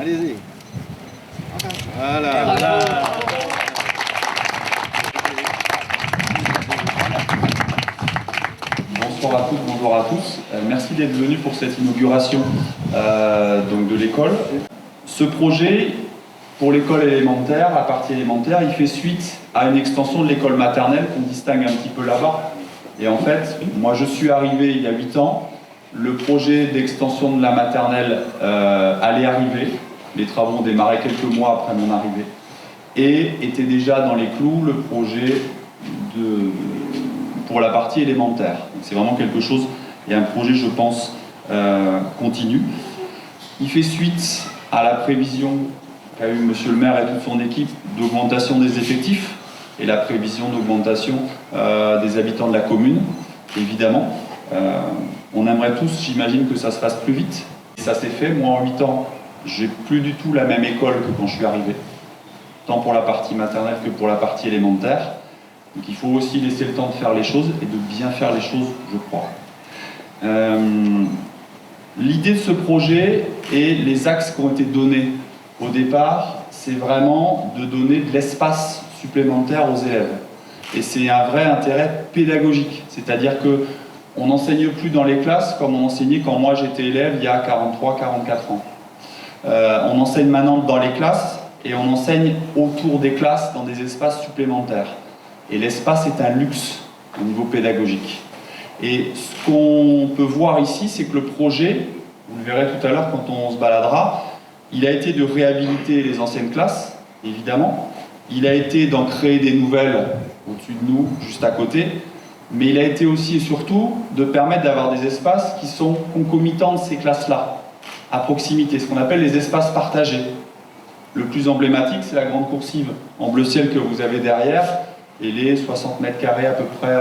Allez-y. Voilà. Bonsoir à toutes, bonjour à tous. Merci d'être venus pour cette inauguration donc de l'école. Ce projet, pour l'école élémentaire, la partie élémentaire, il fait suite à une extension de l'école maternelle qu'on distingue un petit peu là-bas. Et en fait, moi je suis arrivé il y a 8 ans, le projet d'extension de la maternelle allait arriver, les travaux ont démarré quelques mois après mon arrivée, et était déjà dans les clous le projet pour la partie élémentaire. C'est vraiment quelque chose, il y a un projet je pense continu. Il fait suite à la prévision qu'a eu monsieur le maire et toute son équipe d'augmentation des effectifs et la prévision d'augmentation des habitants de la commune, évidemment. On aimerait tous, j'imagine, que ça se fasse plus vite. Ça s'est fait. Moi, en 8 ans, j'ai plus du tout la même école que quand je suis arrivé, tant pour la partie maternelle que pour la partie élémentaire. Donc il faut aussi laisser le temps de faire les choses et de bien faire les choses, je crois. L'idée de ce projet et les axes qui ont été donnés au départ, c'est vraiment de donner de l'espace supplémentaire aux élèves. Et c'est un vrai intérêt pédagogique, c'est-à-dire qu'on n'enseigne plus dans les classes comme on enseignait quand moi j'étais élève il y a 43-44 ans. On enseigne maintenant dans les classes et on enseigne autour des classes dans des espaces supplémentaires. Et l'espace est un luxe au niveau pédagogique. Et ce qu'on peut voir ici, c'est que le projet, vous le verrez tout à l'heure quand on se baladera, il a été de réhabiliter les anciennes classes, évidemment. Il a été d'en créer des nouvelles au-dessus de nous, juste à côté. Mais il a été aussi et surtout de permettre d'avoir des espaces qui sont concomitants de ces classes-là, à proximité, ce qu'on appelle les espaces partagés. Le plus emblématique, c'est la grande coursive en bleu ciel que vous avez derrière, et les 60 mètres carrés à peu près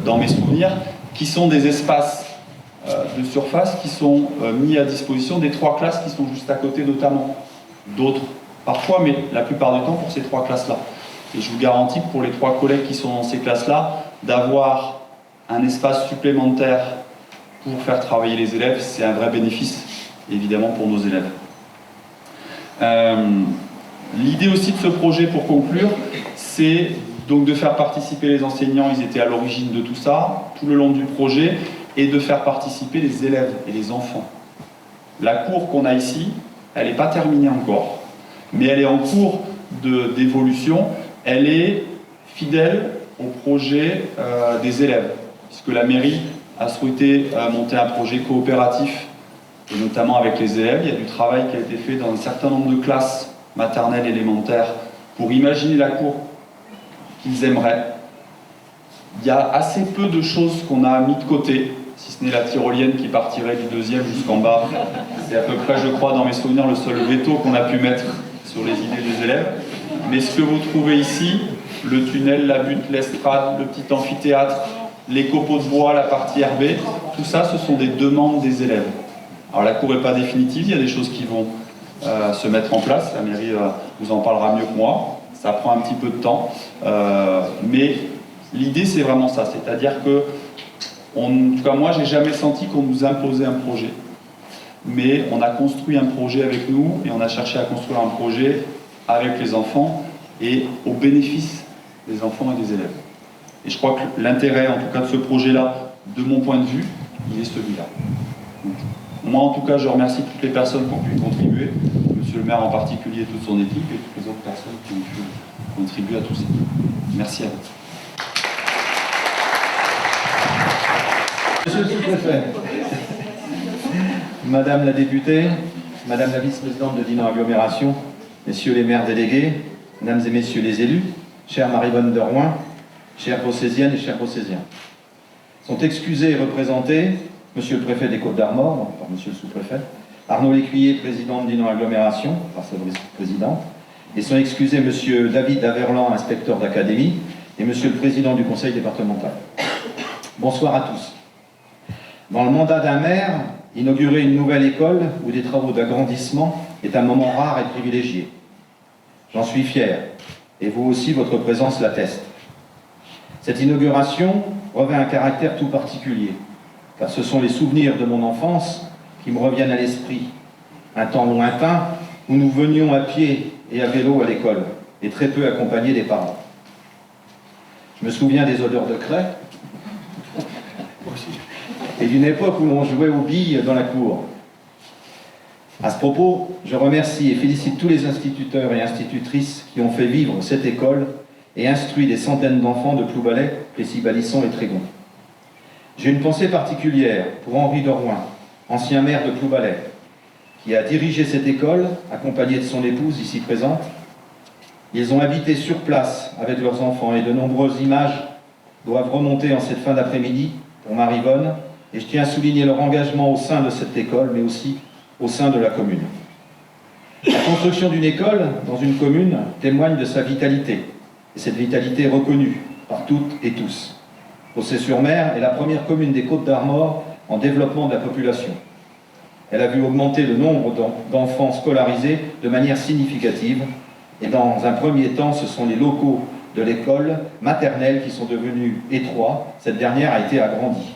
dans mes souvenirs, qui sont des espaces de surface qui sont mis à disposition des 3 classes qui sont juste à côté notamment. D'autres parfois, mais la plupart du temps pour ces 3 classes-là. Et je vous garantis que pour les 3 collègues qui sont dans ces classes-là, d'avoir un espace supplémentaire pour faire travailler les élèves, c'est un vrai bénéfice, évidemment, pour nos élèves. L'idée aussi de ce projet, pour conclure, c'est donc de faire participer les enseignants, ils étaient à l'origine de tout ça, tout le long du projet, et de faire participer les élèves et les enfants. La cour qu'on a ici, elle n'est pas terminée encore, mais elle est en cours d'évolution, elle est fidèle au projet des élèves, puisque la mairie a souhaité monter un projet coopératif, et notamment avec les élèves. Il y a du travail qui a été fait dans un certain nombre de classes maternelles, élémentaires, pour imaginer la cour qu'ils aimeraient. Il y a assez peu de choses qu'on a mis de côté, si ce n'est la tyrolienne qui partirait du 2e jusqu'en bas. C'est à peu près, je crois, dans mes souvenirs, le seul veto qu'on a pu mettre sur les idées des élèves. Mais ce que vous trouvez ici, le tunnel, la butte, l'estrade, le petit amphithéâtre, les copeaux de bois, la partie herbée, tout ça, ce sont des demandes des élèves. Alors la cour n'est pas définitive, il y a des choses qui vont se mettre en place, la mairie vous en parlera mieux que moi, ça prend un petit peu de temps, mais l'idée c'est vraiment ça, c'est-à-dire que, en tout cas moi j'ai jamais senti qu'on nous imposait un projet, mais on a construit un projet avec nous et on a cherché à construire un projet avec les enfants et au bénéfice des enfants et des élèves. Et je crois que l'intérêt en tout cas de ce projet-là, de mon point de vue, il est celui-là. Moi, en tout cas, je remercie toutes les personnes qui ont pu y contribuer, monsieur le maire en particulier et toute son équipe, et toutes les autres personnes qui ont pu contribuer à tout ça. Merci à vous. Monsieur le sous-préfet, madame la députée, madame la vice-présidente de Dinan Agglomération, messieurs les maires délégués, mesdames et messieurs les élus, chère Marie-Bonne de Rouen, chères Phocésiennes et chers Phocésiens, sont excusés et représentés monsieur le préfet des Côtes-d'Armor, par monsieur le sous-préfet, Arnaud Lécuyer, président de Dinan Agglomération, par sa vice-présidente, et sont excusés monsieur David Daverlan, inspecteur d'académie, et monsieur le président du conseil départemental. Bonsoir à tous. Dans le mandat d'un maire, inaugurer une nouvelle école ou des travaux d'agrandissement est un moment rare et privilégié. J'en suis fier, et vous aussi, votre présence l'atteste. Cette inauguration revêt un caractère tout particulier, car ce sont les souvenirs de mon enfance qui me reviennent à l'esprit. Un temps lointain, où nous venions à pied et à vélo à l'école, et très peu accompagnés des parents. Je me souviens des odeurs de craie, et d'une époque où l'on jouait aux billes dans la cour. À ce propos, je remercie et félicite tous les instituteurs et institutrices qui ont fait vivre cette école et instruit des centaines d'enfants de Ploubalay, Plessis-Balisson et Trégon. J'ai une pensée particulière pour Henri de Rouen, ancien maire de Ploubalay, qui a dirigé cette école, accompagné de son épouse ici présente. Ils ont habité sur place avec leurs enfants et de nombreuses images doivent remonter en cette fin d'après-midi pour Marivonne, et je tiens à souligner leur engagement au sein de cette école, mais aussi au sein de la commune. La construction d'une école dans une commune témoigne de sa vitalité, et cette vitalité est reconnue par toutes et tous. Bossé-sur-Mer est la première commune des Côtes-d'Armor en développement de la population. Elle a vu augmenter le nombre d'enfants scolarisés de manière significative, et dans un premier temps, ce sont les locaux de l'école maternelle qui sont devenus étroits. Cette dernière a été agrandie.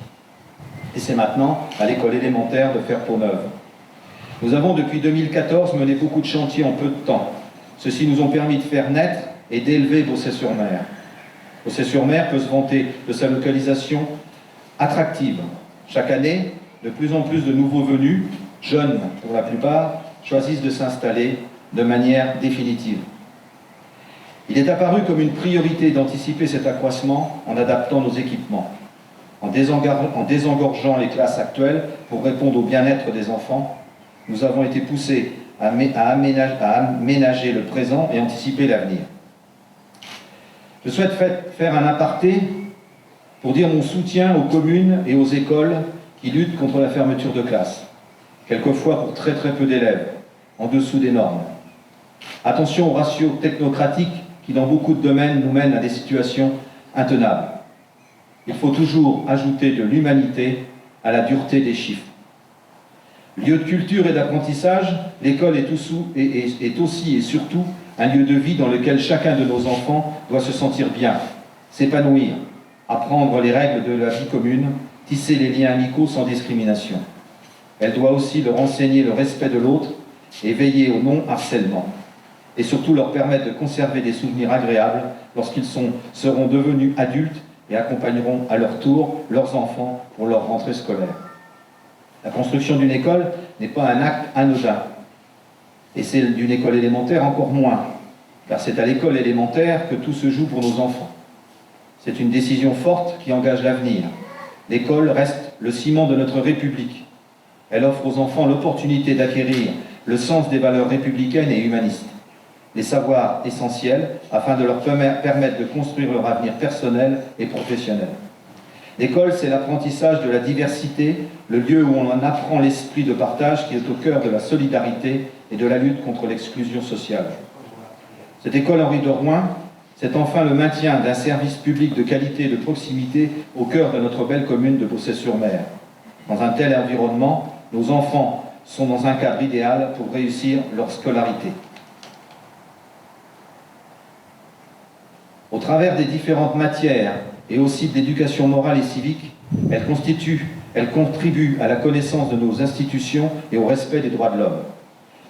Et c'est maintenant à l'école élémentaire de faire peau neuve. Nous avons depuis 2014 mené beaucoup de chantiers en peu de temps. Ceux-ci nous ont permis de faire naître et d'élever Bossé-sur-Mer. Bossé-sur-Mer peut se vanter de sa localisation attractive. Chaque année, de plus en plus de nouveaux venus, jeunes pour la plupart, choisissent de s'installer de manière définitive. Il est apparu comme une priorité d'anticiper cet accroissement en adaptant nos équipements, en désengorgeant les classes actuelles pour répondre au bien-être des enfants. Nous avons été poussés à aménager le présent et anticiper l'avenir. Je souhaite faire un aparté pour dire mon soutien aux communes et aux écoles qui luttent contre la fermeture de classes, quelquefois pour très peu d'élèves, en dessous des normes. Attention aux ratios technocratiques qui, dans beaucoup de domaines, nous mènent à des situations intenables. Il faut toujours ajouter de l'humanité à la dureté des chiffres. Lieu de culture et d'apprentissage, l'école est aussi et surtout un lieu de vie dans lequel chacun de nos enfants doit se sentir bien, s'épanouir, apprendre les règles de la vie commune, tisser les liens amicaux sans discrimination. Elle doit aussi leur enseigner le respect de l'autre et veiller au non-harcèlement, et surtout leur permettre de conserver des souvenirs agréables lorsqu'ils seront devenus adultes et accompagneront à leur tour leurs enfants pour leur rentrée scolaire. La construction d'une école n'est pas un acte anodin, et celle d'une école élémentaire encore moins, car c'est à l'école élémentaire que tout se joue pour nos enfants. C'est une décision forte qui engage l'avenir. L'école reste le ciment de notre République. Elle offre aux enfants l'opportunité d'acquérir le sens des valeurs républicaines et humanistes, les savoirs essentiels afin de leur permettre de construire leur avenir personnel et professionnel. L'école, c'est l'apprentissage de la diversité, le lieu où on en apprend l'esprit de partage qui est au cœur de la solidarité et de la lutte contre l'exclusion sociale. Cette école Henri de Rouen, c'est enfin le maintien d'un service public de qualité et de proximité au cœur de notre belle commune de Bossé-sur-Mer. Dans un tel environnement, nos enfants sont dans un cadre idéal pour réussir leur scolarité. Au travers des différentes matières et aussi de l'éducation morale et civique, elle contribue à la connaissance de nos institutions et au respect des droits de l'homme.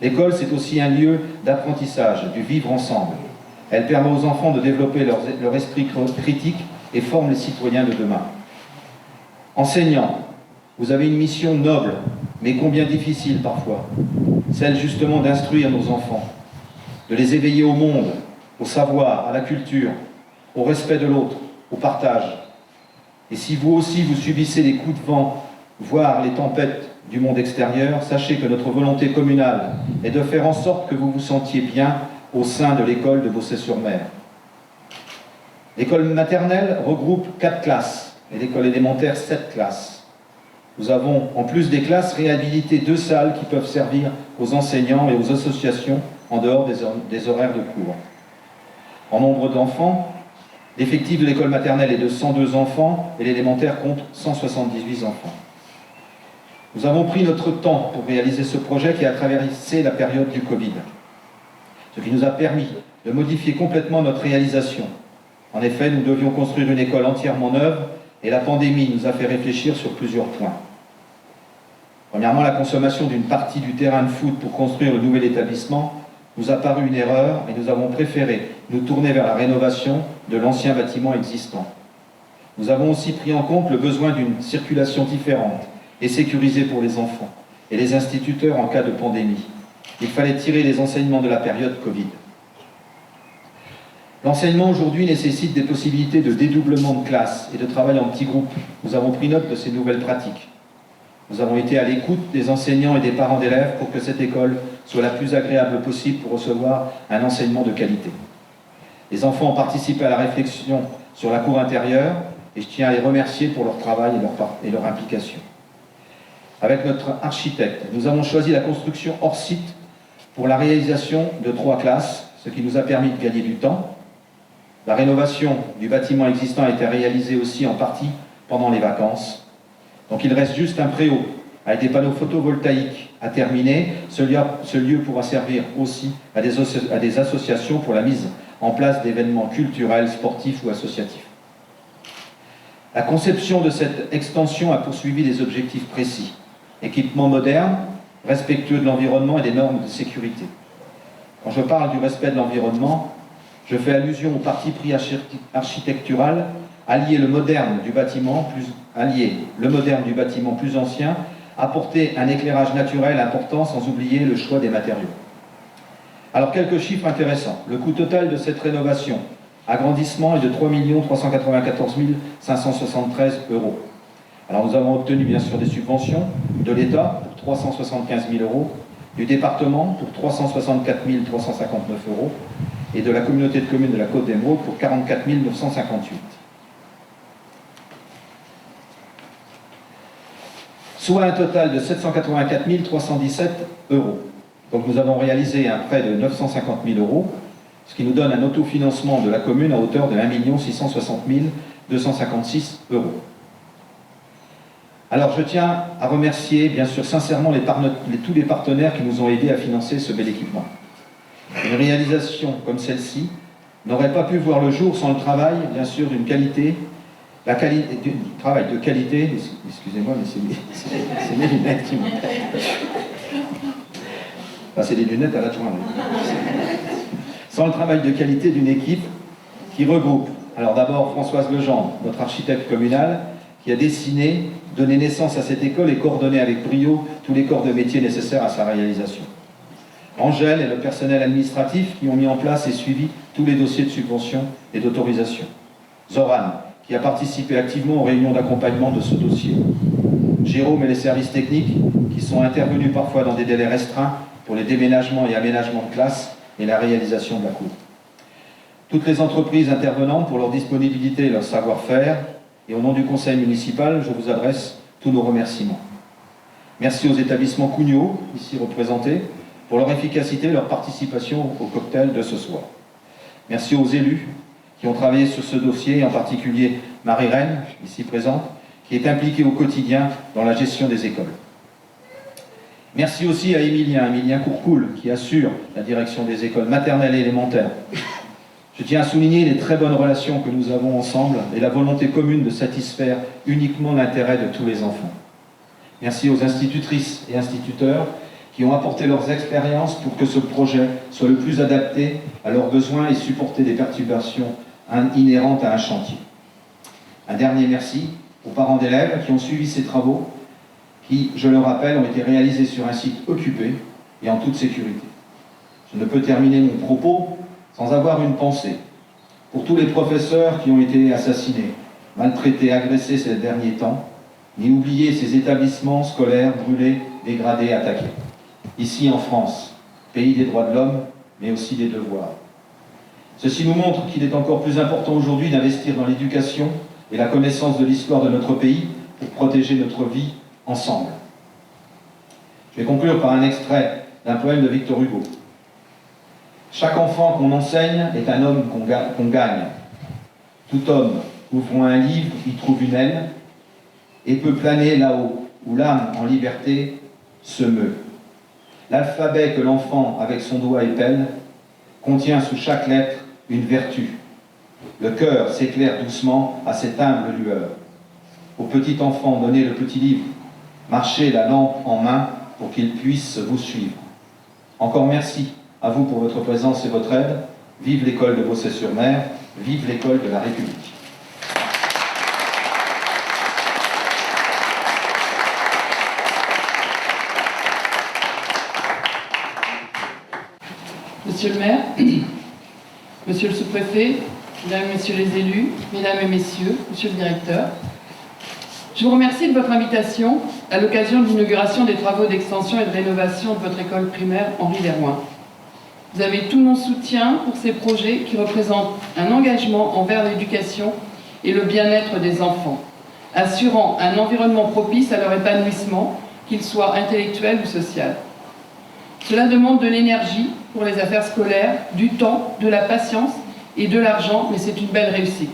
L'école, c'est aussi un lieu d'apprentissage, du vivre ensemble. Elle permet aux enfants de développer leur esprit critique et forme les citoyens de demain. Enseignants, vous avez une mission noble, mais combien difficile parfois, celle justement d'instruire nos enfants, de les éveiller au monde, au savoir, à la culture, au respect de l'autre, au partage. Et si vous aussi vous subissez les coups de vent, voire les tempêtes du monde extérieur, sachez que notre volonté communale est de faire en sorte que vous vous sentiez bien au sein de l'école de Bossé-sur-Mer. L'école maternelle regroupe 4 classes et l'école élémentaire 7 classes. Nous avons, en plus des classes, réhabilité 2 salles qui peuvent servir aux enseignants et aux associations en dehors des horaires de cours. En nombre d'enfants, l'effectif de l'école maternelle est de 102 enfants et l'élémentaire compte 178 enfants. Nous avons pris notre temps pour réaliser ce projet qui a traversé la période du Covid, ce qui nous a permis de modifier complètement notre réalisation. En effet, nous devions construire une école entièrement neuve et la pandémie nous a fait réfléchir sur plusieurs points. Premièrement, la consommation d'une partie du terrain de foot pour construire le nouvel établissement nous a paru une erreur et nous avons préféré nous tourner vers la rénovation de l'ancien bâtiment existant. Nous avons aussi pris en compte le besoin d'une circulation différente et sécurisée pour les enfants et les instituteurs en cas de pandémie. Il fallait tirer les enseignements de la période Covid. L'enseignement aujourd'hui nécessite des possibilités de dédoublement de classes et de travail en petits groupes. Nous avons pris note de ces nouvelles pratiques. Nous avons été à l'écoute des enseignants et des parents d'élèves pour que cette école soit la plus agréable possible pour recevoir un enseignement de qualité. Les enfants ont participé à la réflexion sur la cour intérieure et je tiens à les remercier pour leur travail et leur implication. Avec notre architecte, nous avons choisi la construction hors site pour la réalisation de 3 classes, ce qui nous a permis de gagner du temps. La rénovation du bâtiment existant a été réalisée aussi en partie pendant les vacances. Donc il reste juste un préau avec des panneaux photovoltaïques à terminer. Ce lieu pourra servir aussi à des associations pour la mise en place d'événements culturels, sportifs ou associatifs. La conception de cette extension a poursuivi des objectifs précis. Équipement moderne, respectueux de l'environnement et des normes de sécurité. Quand je parle du respect de l'environnement, je fais allusion au parti pris architectural, allier le moderne du bâtiment plus ancien, apporter un éclairage naturel important sans oublier le choix des matériaux. Alors quelques chiffres intéressants. Le coût total de cette rénovation, agrandissement, est de 3 394 573 €. Alors nous avons obtenu bien sûr des subventions de l'État pour 375 000 €, du département pour 364 359 € et de la communauté de communes de la Côte d'Émeraude pour 44 958. Soit un total de 784 317 €. Donc nous avons réalisé un prêt de 950 000 €, ce qui nous donne un autofinancement de la commune à hauteur de 1 660 256 €. Alors je tiens à remercier bien sûr sincèrement tous les partenaires qui nous ont aidés à financer ce bel équipement. Une réalisation comme celle-ci n'aurait pas pu voir le jour sans le travail bien sûr d'une qualité, du travail de qualité, excusez-moi mais c'est mes lunettes qui m'ont... Enfin, c'est des lunettes à la jointe. Sans le travail de qualité d'une équipe qui regroupe, alors d'abord Françoise Legendre, notre architecte communal, qui a dessiné, donné naissance à cette école et coordonné avec brio tous les corps de métier nécessaires à sa réalisation. Angèle et le personnel administratif qui ont mis en place et suivi tous les dossiers de subvention et d'autorisation. Zoran, qui a participé activement aux réunions d'accompagnement de ce dossier. Jérôme et les services techniques, qui sont intervenus parfois dans des délais restreints pour les déménagements et aménagements de classes et la réalisation de la cour. Toutes les entreprises intervenantes pour leur disponibilité et leur savoir-faire, et au nom du conseil municipal, je vous adresse tous nos remerciements. Merci aux établissements Cugnot, ici représentés, pour leur efficacité et leur participation au cocktail de ce soir. Merci aux élus qui ont travaillé sur ce dossier, et en particulier Marie-Reine, ici présente, qui est impliquée au quotidien dans la gestion des écoles. Merci aussi à Emilien Courcoul, qui assure la direction des écoles maternelles et élémentaires. Je tiens à souligner les très bonnes relations que nous avons ensemble et la volonté commune de satisfaire uniquement l'intérêt de tous les enfants. Merci aux institutrices et instituteurs qui ont apporté leurs expériences pour que ce projet soit le plus adapté à leurs besoins et supporter des perturbations inhérentes à un chantier. Un dernier merci aux parents d'élèves qui ont suivi ces travaux qui, je le rappelle, ont été réalisés sur un site occupé et en toute sécurité. Je ne peux terminer mon propos sans avoir une pensée pour tous les professeurs qui ont été assassinés, maltraités, agressés ces derniers temps, ni oublier ces établissements scolaires brûlés, dégradés, attaqués. Ici en France, pays des droits de l'homme, mais aussi des devoirs. Ceci nous montre qu'il est encore plus important aujourd'hui d'investir dans l'éducation et la connaissance de l'histoire de notre pays pour protéger notre vie ensemble. Je vais conclure par un extrait d'un poème de Victor Hugo. Chaque enfant qu'on enseigne est un homme qu'on gagne. Tout homme, ouvrant un livre, y trouve une aile et peut planer là-haut, où l'âme en liberté se meut. L'alphabet que l'enfant, avec son doigt épelle, contient sous chaque lettre une vertu. Le cœur s'éclaire doucement à cette humble lueur. Au petit enfant, donnez le petit livre, Marchez la lampe en main pour qu'ils puissent vous suivre. Encore merci à vous pour votre présence et votre aide. Vive l'école de Beaussais-sur-Mer, vive l'école de la République. Monsieur le maire, monsieur le sous-préfet, mesdames et messieurs les élus, mesdames et messieurs, monsieur le directeur, je vous remercie de votre invitation à l'occasion de l'inauguration des travaux d'extension et de rénovation de votre école primaire Henri Verroin. Vous avez tout mon soutien pour ces projets qui représentent un engagement envers l'éducation et le bien-être des enfants, assurant un environnement propice à leur épanouissement, qu'il soit intellectuel ou social. Cela demande de l'énergie pour les affaires scolaires, du temps, de la patience et de l'argent, mais c'est une belle réussite.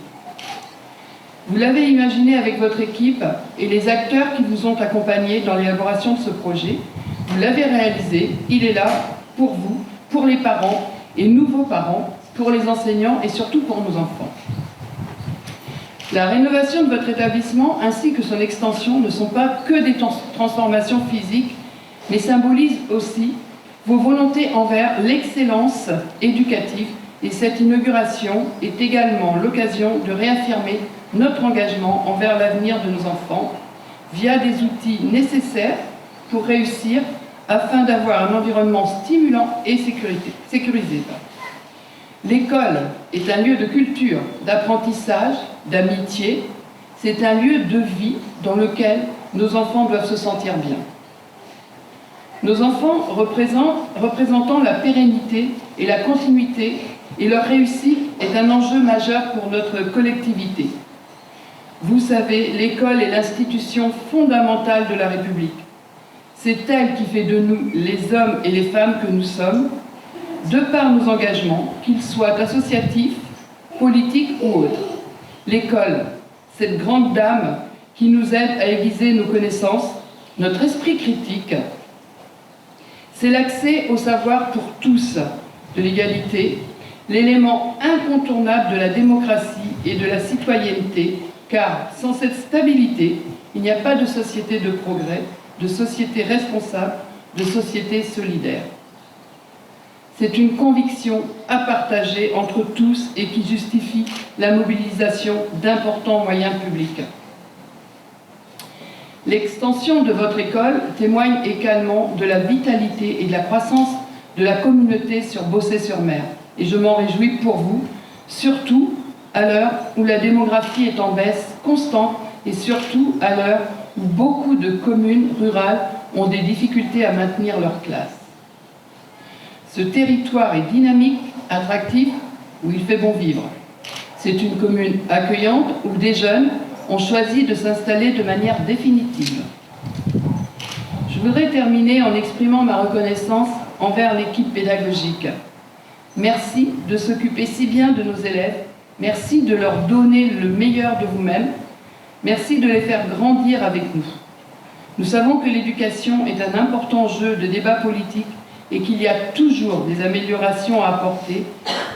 Vous l'avez imaginé avec votre équipe et les acteurs qui vous ont accompagné dans l'élaboration de ce projet. Vous l'avez réalisé, il est là pour vous, pour les parents et nouveaux parents, pour les enseignants et surtout pour nos enfants. La rénovation de votre établissement ainsi que son extension ne sont pas que des transformations physiques, mais symbolisent aussi vos volontés envers l'excellence éducative, et cette inauguration est également l'occasion de réaffirmer notre engagement envers l'avenir de nos enfants via des outils nécessaires pour réussir afin d'avoir un environnement stimulant et sécurisé. L'école est un lieu de culture, d'apprentissage, d'amitié. C'est un lieu de vie dans lequel nos enfants doivent se sentir bien. Nos enfants représentant la pérennité et la continuité, et leur réussite est un enjeu majeur pour notre collectivité. Vous savez, l'école est l'institution fondamentale de la République. C'est elle qui fait de nous les hommes et les femmes que nous sommes, de par nos engagements, qu'ils soient associatifs, politiques ou autres. L'école, cette grande dame qui nous aide à aiguiser nos connaissances, notre esprit critique, c'est l'accès au savoir pour tous, de l'égalité, l'élément incontournable de la démocratie et de la citoyenneté, car sans cette stabilité, il n'y a pas de société de progrès, de société responsable, de société solidaire. C'est une conviction à partager entre tous et qui justifie la mobilisation d'importants moyens publics. L'extension de votre école témoigne également de la vitalité et de la croissance de la communauté sur Beaussais-sur-Mer. Et je m'en réjouis pour vous, surtout à l'heure où la démographie est en baisse constante et surtout à l'heure où beaucoup de communes rurales ont des difficultés à maintenir leur classe. Ce territoire est dynamique, attractif, où il fait bon vivre. C'est une commune accueillante où des jeunes ont choisi de s'installer de manière définitive. Je voudrais terminer en exprimant ma reconnaissance envers l'équipe pédagogique. Merci de s'occuper si bien de nos élèves, merci de leur donner le meilleur de vous-même, merci de les faire grandir avec nous. Nous savons que l'éducation est un important jeu de débat politique et qu'il y a toujours des améliorations à apporter,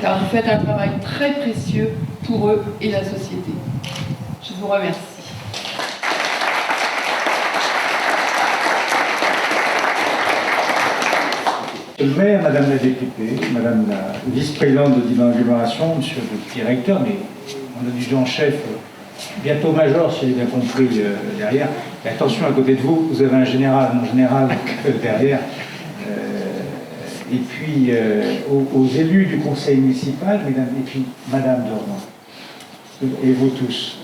car vous faites un travail très précieux pour eux et la société. Je vous remercie. Monsieur le maire, madame la députée, madame la vice-présidente de l'agglomération, monsieur le directeur, mais mon adjudant-chef, bientôt major, si j'ai bien compris, derrière. Et attention, à côté de vous, vous avez un général, mon général derrière. Et puis aux élus du conseil municipal, mesdames, et puis madame Dormand, et vous tous.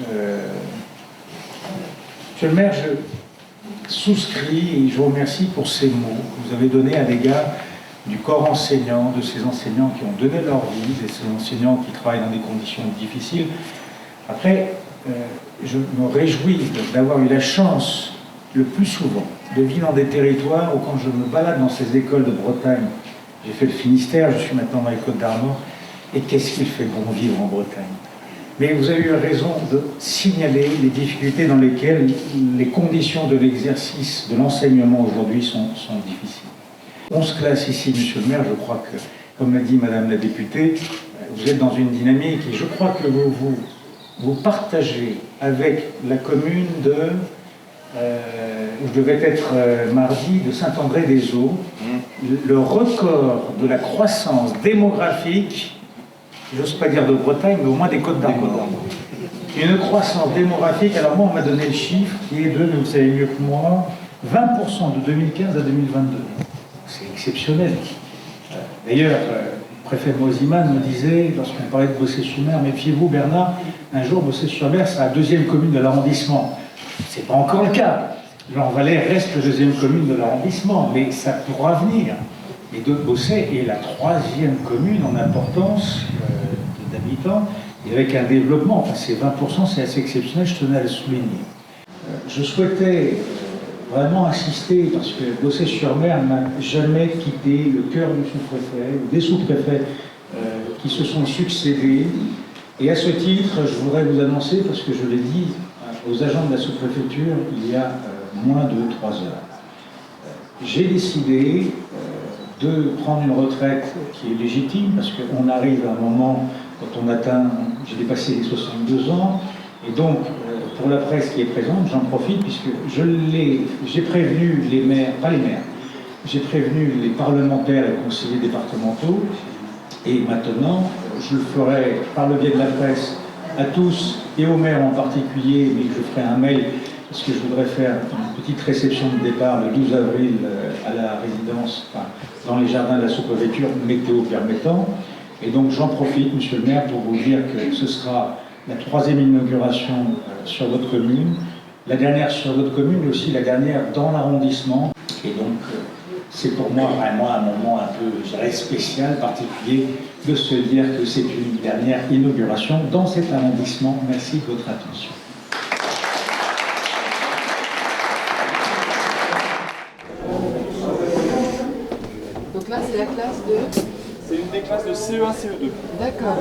Monsieur le maire, je souscris et je vous remercie pour ces mots que vous avez donnés à l'égard du corps enseignant, de ces enseignants qui ont donné leur vie, de ces enseignants qui travaillent dans des conditions difficiles. Après, je me réjouis d'avoir eu la chance, le plus souvent, de vivre dans des territoires où, quand je me balade dans ces écoles de Bretagne, j'ai fait le Finistère, je suis maintenant dans les Côtes d'Armor, et qu'est-ce qu'il fait bon vivre en Bretagne. Mais vous avez eu raison de signaler les difficultés dans lesquelles les conditions de l'exercice de l'enseignement aujourd'hui sont difficiles. 11 classes ici, monsieur le maire, je crois que, comme l'a dit madame la députée, vous êtes dans une dynamique et je crois que vous partagez avec la commune de je devais être mardi de Saint-André-des-Eaux, le record de la croissance démographique, j'ose pas dire de Bretagne, mais au moins des Côtes-d'Armor. Une croissance démographique, alors moi on m'a donné le chiffre qui est de, mais vous savez mieux que moi, 20% de 2015 à 2022. C'est exceptionnel. D'ailleurs, le préfet Mosiman me disait, lorsqu'on parlait de Bossé-sur-Mer, méfiez-vous Bernard, un jour Bossé-sur-Mer sera la deuxième commune de l'arrondissement. C'est pas encore le cas. Jean-Valais reste la deuxième commune de l'arrondissement, mais ça pourra venir. Et de Bossé est la troisième commune en importance d'habitants, et avec un développement, enfin ces 20%, c'est assez exceptionnel, je tenais à le souligner. Je souhaitais vraiment insister, parce que Bossé-sur-Mer n'a jamais quitté le cœur du sous-préfet, ou des sous-préfets qui se sont succédés. Et à ce titre, je voudrais vous annoncer, parce que je l'ai dit aux agents de la sous-préfecture il y a moins de 3 heures, j'ai décidé de prendre une retraite qui est légitime, parce qu'on arrive à un moment, quand on atteint, j'ai dépassé les 62 ans, et donc, pour la presse qui est présente, j'en profite, puisque j'ai prévenu les maires, pas les maires, j'ai prévenu les parlementaires et conseillers départementaux, et maintenant, je le ferai par le biais de la presse à tous, et aux maires en particulier, mais je ferai un mail, parce que je voudrais faire une petite réception de départ le 12 avril à la résidence, enfin, dans les jardins de la sous-préfecture, météo permettant. Et donc j'en profite, monsieur le maire, pour vous dire que ce sera la 3e inauguration sur votre commune, la dernière sur votre commune, mais aussi la dernière dans l'arrondissement. Et donc c'est pour moi vraiment un moment un peu, je dirais, spécial, particulier, de se dire que c'est une dernière inauguration dans cet arrondissement. Merci de votre attention. Donc là, c'est la classe de... C'est une des classes de CE1, CE2. D'accord.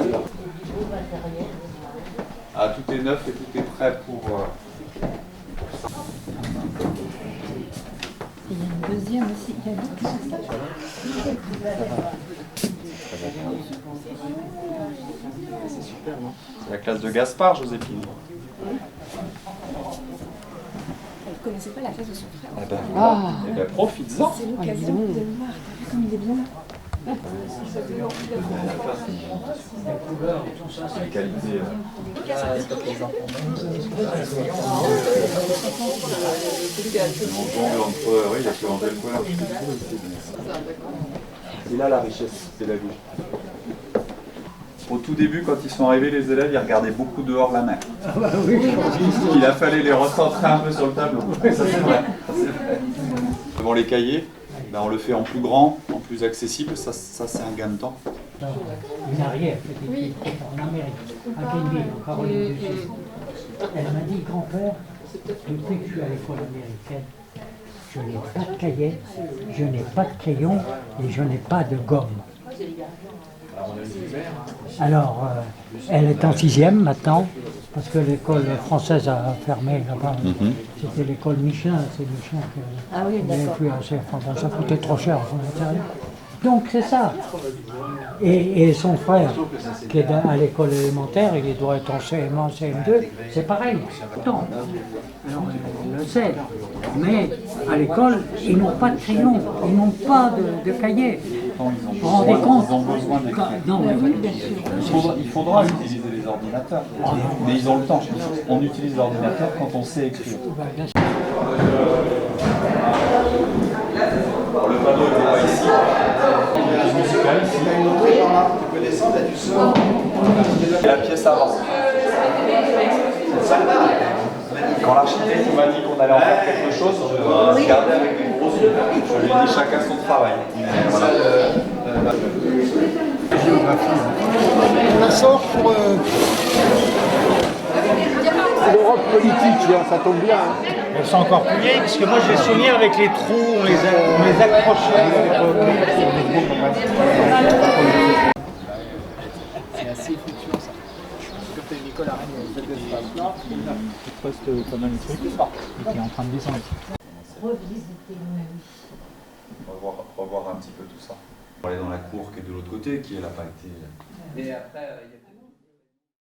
Ah, tout est neuf et tout est prêt pour... Il y a une deuxième aussi. Il y a une autre. C'est super, non? C'est la classe de Gaspard, Joséphine. Elle ne connaissait pas la classe de son frère. Eh ben, Ah. eh ben, profites-en. C'est l'occasion de le voir. T'as vu comme il est bien là? La qualité. Oui, il y a que Angèle Pollard. C'est là la richesse pédagogique. Au tout début, quand ils sont arrivés, les élèves, ils regardaient beaucoup dehors la mer. Il a fallu les recentrer un peu sur le tableau. Ça, c'est vrai. Devant les cahiers, ben, on le fait en plus grand, en plus accessible. Ça c'est un gain de temps. Une arrière, petite en Amérique, à Kenville, en Caroline du Sud. Elle m'a dit, grand-père, depuis que je suis à l'école américaine, je n'ai pas de cahier, je n'ai pas de crayon et je n'ai pas de gomme. Alors, elle est en 6e maintenant, parce que l'école française a fermé là-bas. C'était l'école Michelin, c'est Michelin qui Ah oui, d'accord. plus assez, enfin, ça coûtait trop cher. Donc c'est ça. Et son frère, qui est à l'école élémentaire, il doit être en CM1, CM2, c'est pareil. Non. Alors, on le sait. Mais à l'école, ils n'ont pas de crayon, ils n'ont pas de cahier. Vous vous rendez compte? Ils ont besoin d'écrire. Non, mais oui, Il faudra utiliser les ordinateurs. Mais ils ont le temps. On utilise l'ordinateur quand on sait écrire. Alors, le panneau n'était pas ici. Et la pièce avant. Quand l'architecte m'a dit qu'on allait en faire quelque chose, je regardais avec des gros yeux. Je lui ai dit chacun son travail. Voilà. Ça sort pour l'Europe politique, là, ça tombe bien. Hein. Elles sont encore plus vieilles, parce que moi j'ai souvenir avec les trous, on les accrochait. C'est assez fluctuant ça. Quand t'as une école à Rennes, il y a des espaces là, qui poste pas mal de trucs, et qui est en train de descendre. On va revoir un petit peu tout ça. On va aller dans la cour qui est de l'autre côté, qui elle n'a pas été... Mais après, il y a